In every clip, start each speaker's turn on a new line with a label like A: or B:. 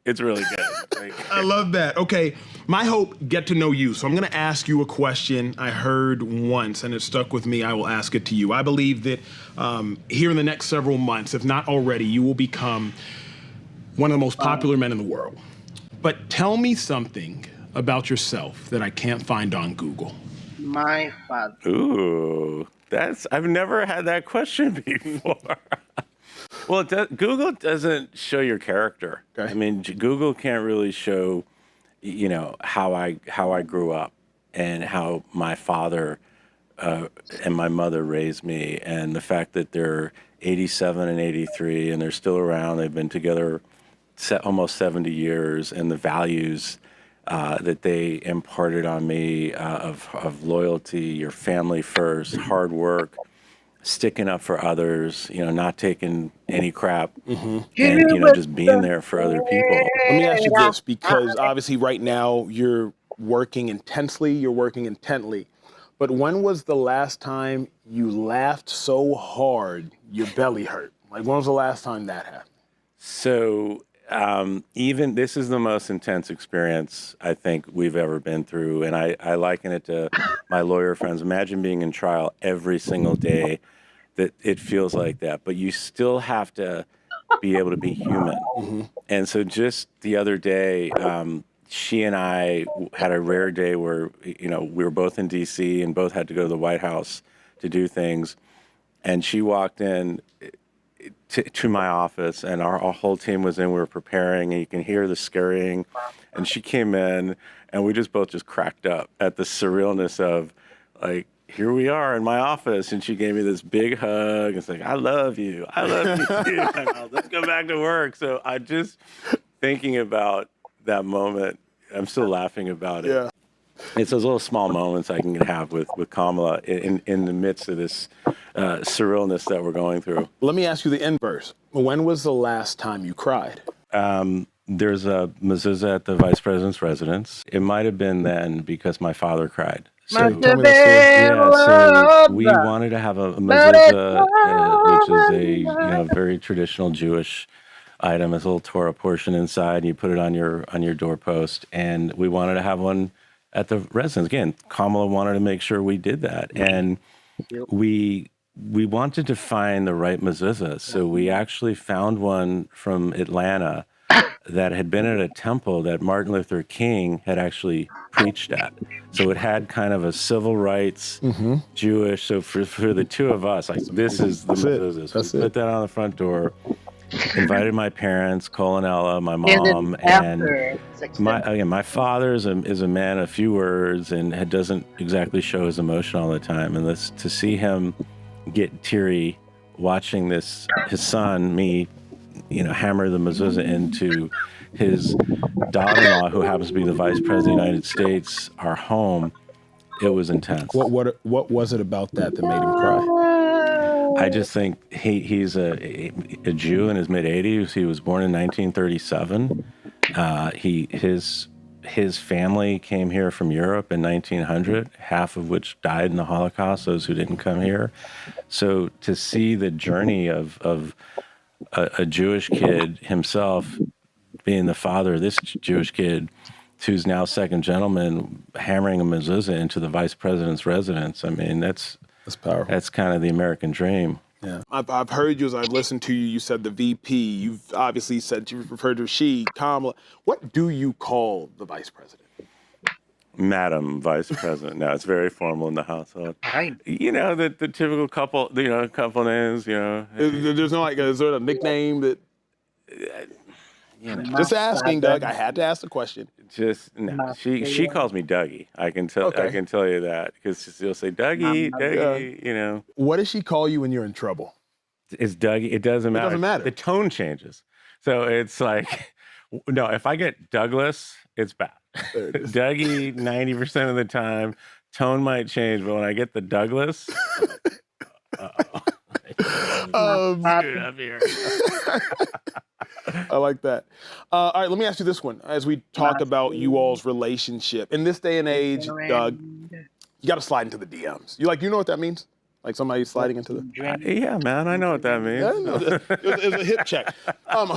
A: It's really good.
B: I love that. Okay, my hope, get to know you. So I'm going to ask you a question I heard once, and it stuck with me. I will ask it to you. I believe that here in the next several months, if not already, you will become one of the most popular men in the world. But tell me something about yourself that I can't find on Google.
C: My father.
A: Ooh, I've never had that question before. Well, Google doesn't show your character.
B: Okay.
A: I mean, Google can't really show, how I grew up and how my father and my mother raised me, and the fact that they're 87 and 83 and they're still around. They've been together almost 70 years, and the values that they imparted on me of loyalty, your family first, hard work, sticking up for others, not taking any crap, and just being there for other people.
B: Let me ask you this, because obviously right now you're working intensely, you're working intently. But when was the last time you laughed so hard your belly hurt? Like, when was the last time that happened?
A: So even this is the most intense experience I think we've ever been through. And I liken it to my lawyer friends. Imagine being in trial every single day. That it feels like that, but you still have to be able to be human.
B: Mm-hmm.
A: And so just the other day, she and I had a rare day where, we were both in DC and both had to go to the White House to do things. And she walked in to my office, and our whole team was in. We were preparing, and you can hear the scurrying. And she came in, and we both cracked up at the surrealness of, like, here we are in my office, and she gave me this big hug. It's like, I love you. I love you too. Let's go back to work. So I just thinking about that moment, I'm still laughing about it.
B: Yeah.
A: It's those little small moments I can have with Kamala in the midst of this surrealness that we're going through.
B: Let me ask you the inverse. When was the last time you cried?
A: There's a mezuzah at the vice president's residence. It might have been then because my father cried.
B: So tell me that story.
A: So we wanted to have a mezuzah, which is a very traditional Jewish item. It's a little Torah portion inside, and you put it on your doorpost. And we wanted to have one at the residence. Again, Kamala wanted to make sure we did that, and we wanted to find the right mezuzah. So we actually found one from Atlanta that had been at a temple that Martin Luther King had actually preached at. So it had kind of a civil rights, Jewish. So for the two of us, like, this is the mezuzah. So we put that on the front door, invited my parents, Cole and Ella, my mom, and my father is a man of few words and doesn't exactly show his emotion all the time. And to see him get teary watching his son, me, hammer the mezuzah into his daughter-in-law, who happens to be the vice president of the United States, our home, it was intense.
B: What was it about that made him cry?
A: I just think he's a Jew in his mid-80s. He was born in 1937. His family came here from Europe in 1900, half of which died in the Holocaust, those who didn't come here. So to see the journey of a Jewish kid himself being the father of this Jewish kid, who's now second gentleman, hammering a mezuzah into the vice president's residence. I mean, that's powerful. That's kind of the American dream.
B: Yeah, I've heard you as I've listened to you. You said the VP. You've obviously said you referred to she, Kamala. What do you call the vice president?
A: Madam Vice President. No, it's very formal in the household.
C: Right.
A: The typical couple, couple names,
B: There's no is there a nickname that? Just asking, Doug. I had to ask the question.
A: No. She calls me Dougie. I can tell you that, because she'll say Dougie.
B: What does she call you when you're in trouble?
A: It's Dougie. It doesn't matter.
B: It doesn't matter.
A: The tone changes. So it's like, no, if I get Douglas, it's bad. Dougie 90% of the time. Tone might change, but when I get the Douglas, up here.
B: I like that. All right, let me ask you this one. As we talk about you all's relationship, in this day and age, Doug, you got to slide into the DMs. You know what that means? Like somebody sliding into the.
A: Yeah, man, I know what that means.
B: Yeah, no, it was a hip check.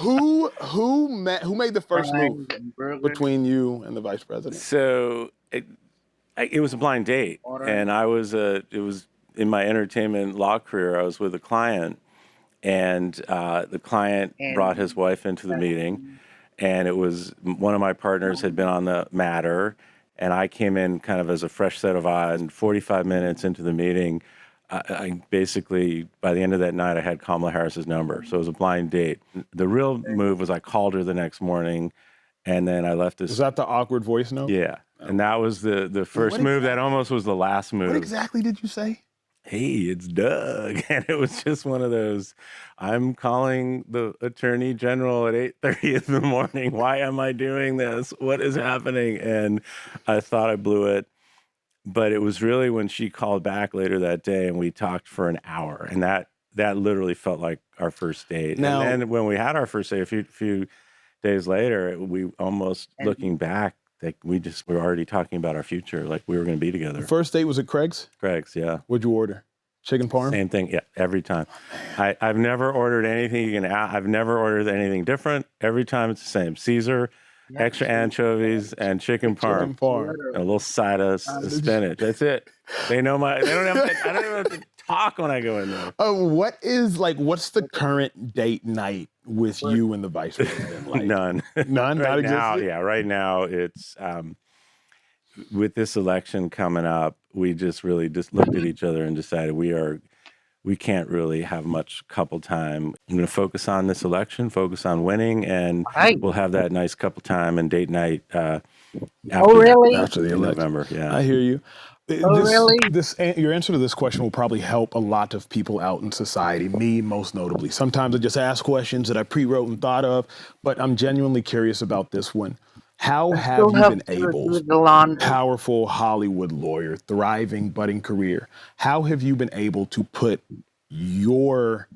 B: Who made the first move between you and the vice president?
A: So it was a blind date, and it was in my entertainment law career. I was with a client, and the client brought his wife into the meeting, and it was one of my partners had been on the matter, and I came in kind of as a fresh set of eyes. And 45 minutes into the meeting, I basically, by the end of that night, I had Kamala Harris's number. So it was a blind date. The real move was I called her the next morning, and then I left this.
B: Was that the awkward voice note?
A: Yeah. And that was the first move. That almost was the last move.
B: What exactly did you say?
A: Hey, it's Doug. And it was just one of those, I'm calling the attorney general at 8:30 in the morning. Why am I doing this? What is happening? And I thought I blew it. But it was really when she called back later that day and we talked for an hour. And that literally felt like our first date.
B: Now,
A: and then when we had our first date, a few days later, we almost looking back, like we were already talking about our future, like we were going to be together.
B: The first date was at Craig's?
A: Craig's, yeah.
B: What'd you order? Chicken parm?
A: Same thing, yeah, every time. I've never ordered anything I've never ordered anything different. Every time it's the same. Caesar, extra anchovies, and chicken parm.
B: Chicken parm.
A: And a little side of spinach. That's it. They don't even have to talk when I go in there.
B: What's the current date night with you and the vice president? Like?
A: None.
B: None?
A: Right
B: Not
A: now,
B: existing?
A: yeah, right now it's with this election coming up, we just really just looked at each other and decided we can't really have much couple time. I'm going to focus on this election, focus on winning, and we'll have that nice couple time and date night after
B: After the election.
A: November. Yeah,
B: I hear you.
C: Really?
B: Your answer to this question will probably help a lot of people out in society, me most notably. Sometimes I just ask questions that I pre-wrote and thought of, but I'm genuinely curious about this one. How have you been able, powerful Hollywood lawyer, thriving, budding career, how have you been able to put your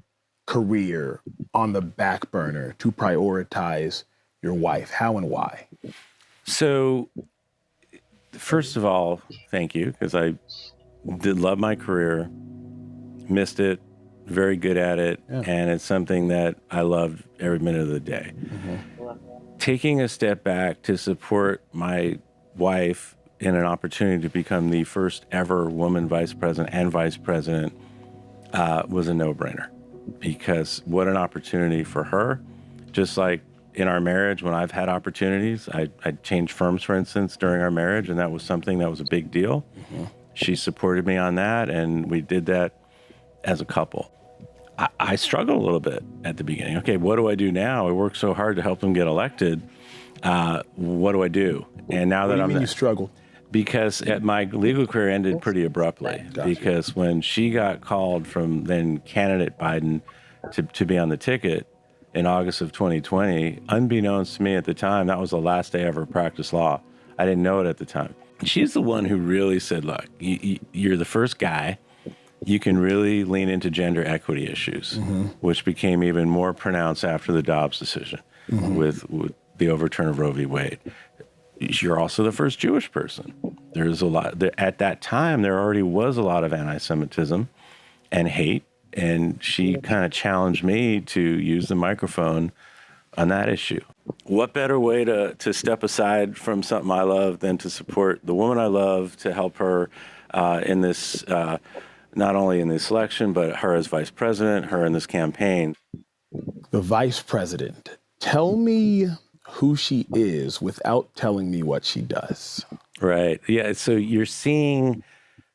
B: career on the back burner to prioritize your wife? How and why?
A: So, first of all, thank you, because I did love my career, missed it, very good at it, and it's something that I loved every minute of the day. Mm-hmm. Taking a step back to support my wife in an opportunity to become the first ever woman vice president and vice president was a no-brainer, because what an opportunity for her. Just like in our marriage, when I've had opportunities, I changed firms, for instance, during our marriage, and that was something that was a big deal. Mm-hmm. She supported me on that, and we did that as a couple. I struggled a little bit at the beginning. Okay, what do I do now? I worked so hard to help them get elected. What do I do? And now that
B: you struggled?
A: Because my legal career ended pretty abruptly. Gotcha. Because when she got called from then candidate Biden to be on the ticket in August of 2020, unbeknownst to me at the time, that was the last day I ever practiced law. I didn't know it at the time. She's the one who really said, look, you're the first guy. You can really lean into gender equity issues, mm-hmm. which became even more pronounced after the Dobbs decision, mm-hmm. with the overturn of Roe v. Wade. You're also the first Jewish person. There's a lot. At that time, there already was a lot of anti-Semitism and hate, and she kind of challenged me to use the microphone on that issue. What better way to step aside from something I love than to support the woman I love, to help her in this not only in this election, but her as vice president, her in this campaign.
B: The vice president. Tell me who she is without telling me what she does.
A: Right. Yeah. So you're seeing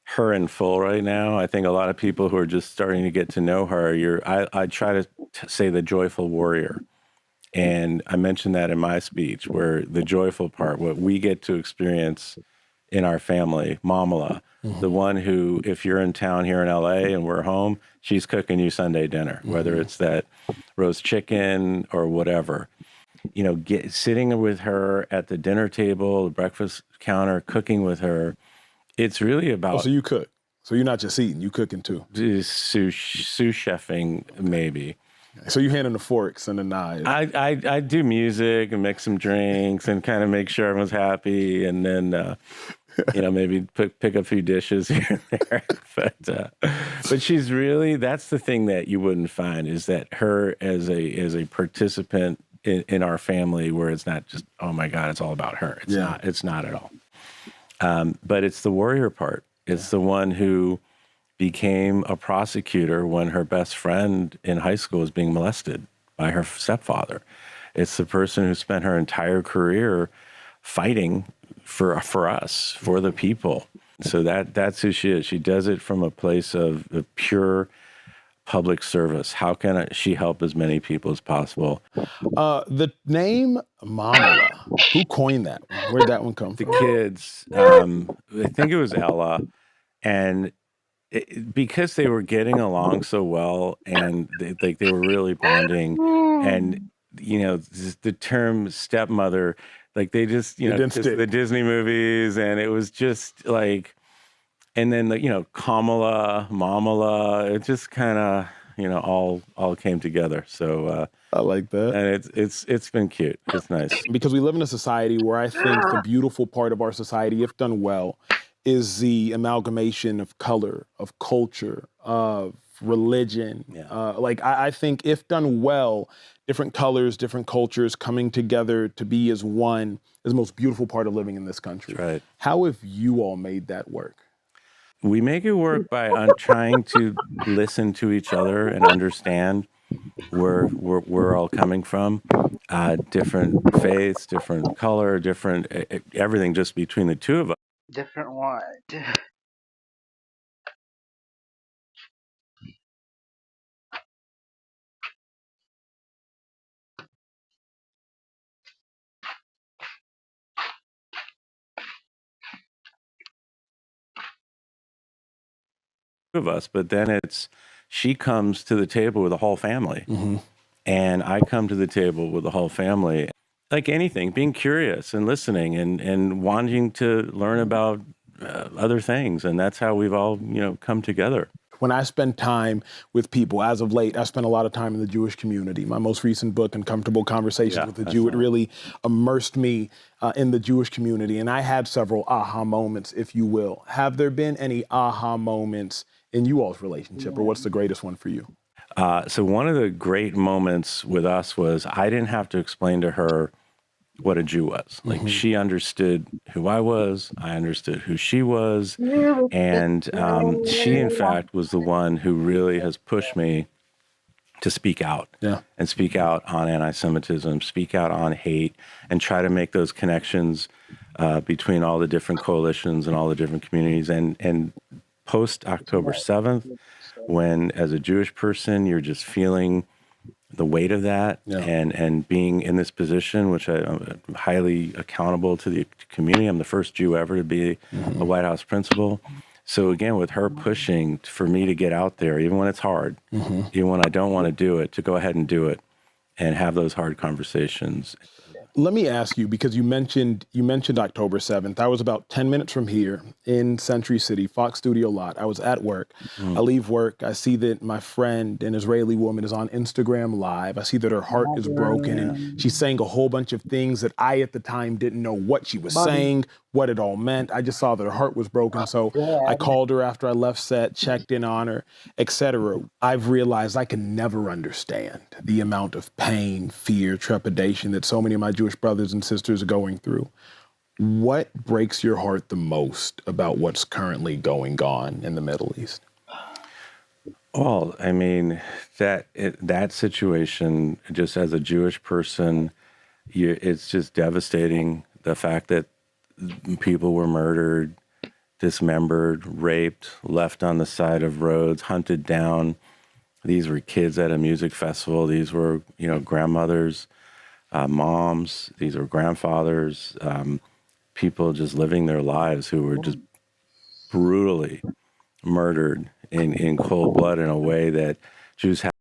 A: her in full right now. I think a lot of people who are just starting to get to know her, I try to say the joyful warrior. And I mentioned that in my speech, where the joyful part, what we get to experience in our family, Mamala, mm-hmm. the one who, if you're in town here in LA and we're home, she's cooking you Sunday dinner, mm-hmm. whether it's that roast chicken or whatever. You know, sitting with her at the dinner table, the breakfast counter, cooking with her. It's really about.
B: Oh, so you cook. So you're not just eating, you cooking too.
A: Sous chefing, maybe.
B: So you handing the forks and the knives.
A: I do music and make some drinks and kind of make sure everyone's happy. And then maybe pick a few dishes here and there. But she's really, that's the thing that you wouldn't find, is that her as a participant in our family, where it's not just, oh my God, it's all about her. It's not at all. But it's the warrior part. It's the one who became a prosecutor when her best friend in high school was being molested by her stepfather. It's the person who spent her entire career fighting for us, for the people. So that's who she is. She does it from a place of pure public service. How can she help as many people as possible?
B: The name Mamala, who coined that? Where'd that one come from?
A: The kids. I think it was Ella, and because they were getting along so well, and they were really bonding, and the term stepmother, like they just just the Disney movies, and it was just like, and then Kamala, Mamala, it just kind of all came together. So
B: I like that,
A: and it's been cute. It's nice
B: because we live in a society where I think the beautiful part of our society, if done well, is the amalgamation of color, of culture, of religion. I think if done well, different colors, different cultures coming together to be as one is the most beautiful part of living in this country.
A: That's right.
B: How have you all made that work?
A: We make it work by trying to listen to each other and understand where we're all coming from. Different faiths, different color, different everything just between the two of us.
C: Different what?
A: Of us, but then she comes to the table with a whole family, and I come to the table with the whole family. Like anything, being curious and listening and wanting to learn about other things, and that's how we've all come together.
B: When I spend time with people, as of late, I spent a lot of time in the Jewish community. My most recent book, Uncomfortable Conversations with a Jew, it really immersed me in the Jewish community. And I had several aha moments, if you will. Have there been any aha moments in you all's relationship, or what's the greatest one for you?
A: So one of the great moments with us was I didn't have to explain to her what a Jew was. Like she understood who I was, I understood who she was, and she, in fact, was the one who really has pushed me to speak out and speak out on anti-Semitism, speak out on hate, and try to make those connections between all the different coalitions and all the different communities. And post October 7th, when as a Jewish person, you're just feeling the weight of that and being in this position, which I'm highly accountable to the community. I'm the first Jew ever to be a White House principal. So again, with her pushing for me to get out there, even when it's hard, even when I don't want to do it, to go ahead and do it and have those hard conversations.
B: Let me ask you, because you mentioned October 7th. I was about 10 minutes from here in Century City, Fox Studio lot. I was at work. I leave work. I see that my friend, an Israeli woman, is on Instagram Live. I see that her heart is broken, and she's saying a whole bunch of things that I, at the time, didn't know what she was saying, what it all meant. I just saw that her heart was broken. So I called her after I left set, checked in on her, etc. I've realized I can never understand the amount of pain, fear, trepidation that so many of my Jewish brothers and sisters are going through. What breaks your heart the most about what's currently going on in the Middle East?
A: Well, I mean, that situation, just as a Jewish person, it's just devastating. The fact that people were murdered, dismembered, raped, left on the side of roads, hunted down. These were kids at a music festival. These were, grandmothers, moms. These were grandfathers, people just living their lives who were just brutally murdered in cold blood in a way that Jews have